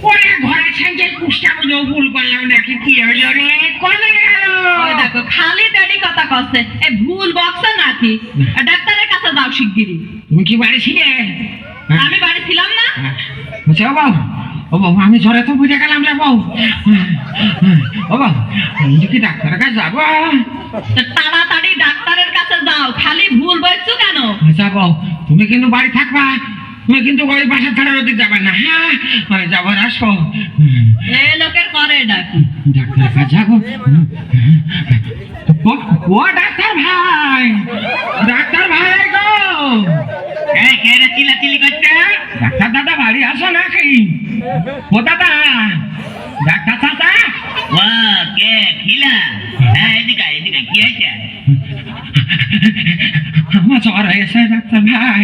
ওরে ঘরে সাইজে কুষ্টা বুঝো ভুল করলাম নাকি কি হলো রে কোনে গেল ওই দেখো খালি ড্যাডি কথা কচ্ছে এ ভুল বকছে নাকি ডাক্তারের কাছে যাও শিগগিরই। তুমি কি বাড়ি ছিলে? আমি বাড়ি ছিলাম না। বুঝছো বাবু? ও বাবু আমি ঝরে তো বুঝে গেলাম রে বাবু। ও বাবু আমি কি ডাক্তারের কাছে যাবো? তো তাড়াতাড়ি ডাক্তারের কাছে যাও, খালি ভুল বলছো কেন? যাবো, তুমি কিন্তু বাড়ি থাকবা, তুমি কিন্তু ওই বাসা ছাড়া ওদিক যাবে না। হ্যাঁ মানে যাবো আসবো। এ লোকের করে ডাকি ডাক্তারের কাছে যাবো। ও ডাক্তার ভাই, ডাক্তার ভাই গো, এই কে রে চিল্লাচিল্লি করছে? ডাক্তার দাদা বাড়ি আসো নাকি? ও দাদা, ডাক্তার দাদা। ও কে খিলা? হ্যাঁ এদিকে এদিকে কি হয়েছে? আমার জ্বর হয়েছে ডাক্তার ভাই,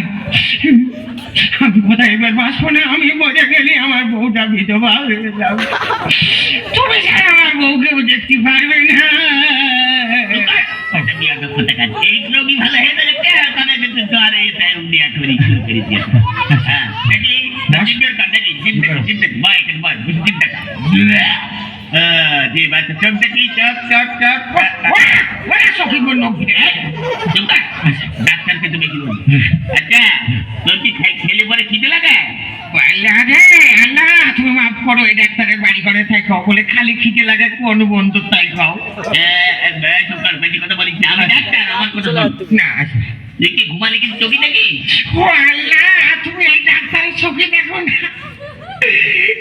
আমি কোথায় এবার বাঁচবো না, আমি মরে গেলে আমার বউটা বিধবা হয়ে যাবে, তুমি ছাড়া আমার বউকেও দেখতে পারবে না। এই রোগী ভালো হয়ে গেলে কে তাদের কিন্তু জ্বরে উনিয়া করি শুরু করে দিয়েছে। হ্যাঁ দেখি জিব্বের কাজ দেখি জিব্বের বাই কেন বাই জিব্বের কাজ জি বাচ্চা চোখ দেখি চোখ চোখ চোখ ওরা সখী বললো ডাক্তারকে তুমি কি বলবো? আচ্ছা তোর কি খেলে পরে খিদে লাগে? আল্লাহ রে আল্লাহ, তুমি মাফ করো, এই ডাক্তারের বাড়ি করে থাকো বলে খালি খিদে লাগে, কোন বন্ধু তাই খাও। বেশি কথা বলিস না, আমি ডাক্তার, আমার কথা না দেখি ঘুমালে কিন্তু চোখি দেখি। ও আল্লাহ, তুমি এই ডাক্তারের চোখে দেখো না,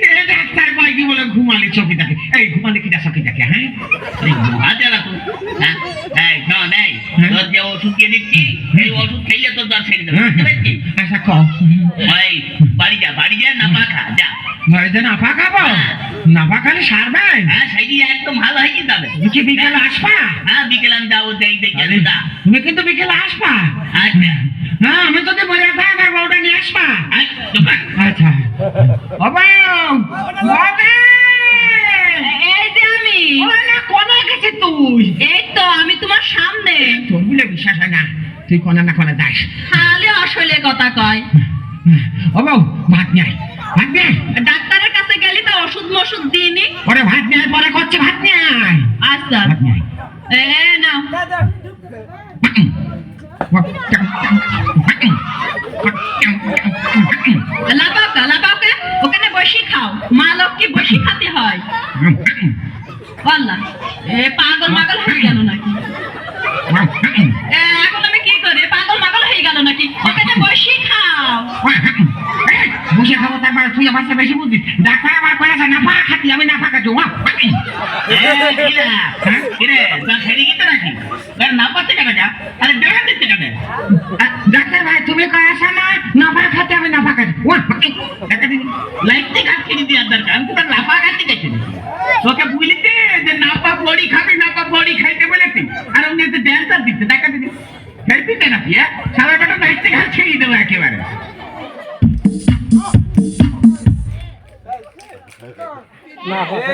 এই ডাক্তার কয়েকদিন বলে ঘুমালে চোখে দেখে, এই ঘুমালে কিটা চোখে দেখে? হ্যাঁ হাতে রাখো। হ্যাঁ এই শোন এই তোর যে ওষুধ কিনে দিচ্ছি এই ওষুধ খেলে তোর জ্বর ছেড়ে দেবে, বুঝতে পারছিস? আচ্ছা কও, ওই বাড়ি যা না পা খা যা। বাড়িতে নাফা খাবো? নাফা খালি সারবে? হ্যাঁ সাইডি একদম ভালো হয়ে যেতে হবে। তুমি কি বিকেলে আসবা? হ্যাঁ বিকেলে আমি যাবো দেখে যা। তুমি কিন্তু বিকেলে আসবা। আচ্ছা হ্যাঁ আমি যদি বলে থাকি আমার বউটা নিয়ে আসবা। আচ্ছা ও বউ, এই যে আমি। কোথায় গেছে তুই? এই তো আমি তোমার সামনে। তোর বলে বিশ্বাস হয় না, তুই কোনা না কোনা যাস, খালি আসলে কথা কয়। ও বউ ভাত নিয়ে আয়, ভাত নিয়ে আয়। ডাক্তারের কাছে গেলি তো ওষুধ মষুধ দিইনি। ওরে ভাত নিয়ে আয়, পরে করছে ভাত নিয়ে আয়। আচ্ছা ভাত নিয়ে আয়। এ নাও। লাপাকা লাপাকা ওখানে বসে খাও, মা লক্ষ্মী বসে খাতে হয়। বললা এ পাগল মাগল হয়ে গেল নাকি? এখন আমি কি করে, পাগল মাগল হয়ে গেল নাকি? ওখানে বসে খাও। বসে খাবো, তারপর তুই আমার সাথে বেশি বুঝিস। ডাক্তার আমার কয়ে আছে নাফা খাতি, আমি নাফা খাচ্ছি। ডাক্তার ভাই তুমি কয়ে আছে না নাফা খাতে, আমি নাফা খাচ্ছি। তোকে বুঝলিতে যে নাপা বড়ি খাবি, নাপা বড়ি খাইতে বলেছি, আর উনি ড্যান্সার দিচ্ছে দেখা দিদি খেলতে নাকি সারা বেটা নাইতে ঘাট ছেড়ে দেবো একেবারে।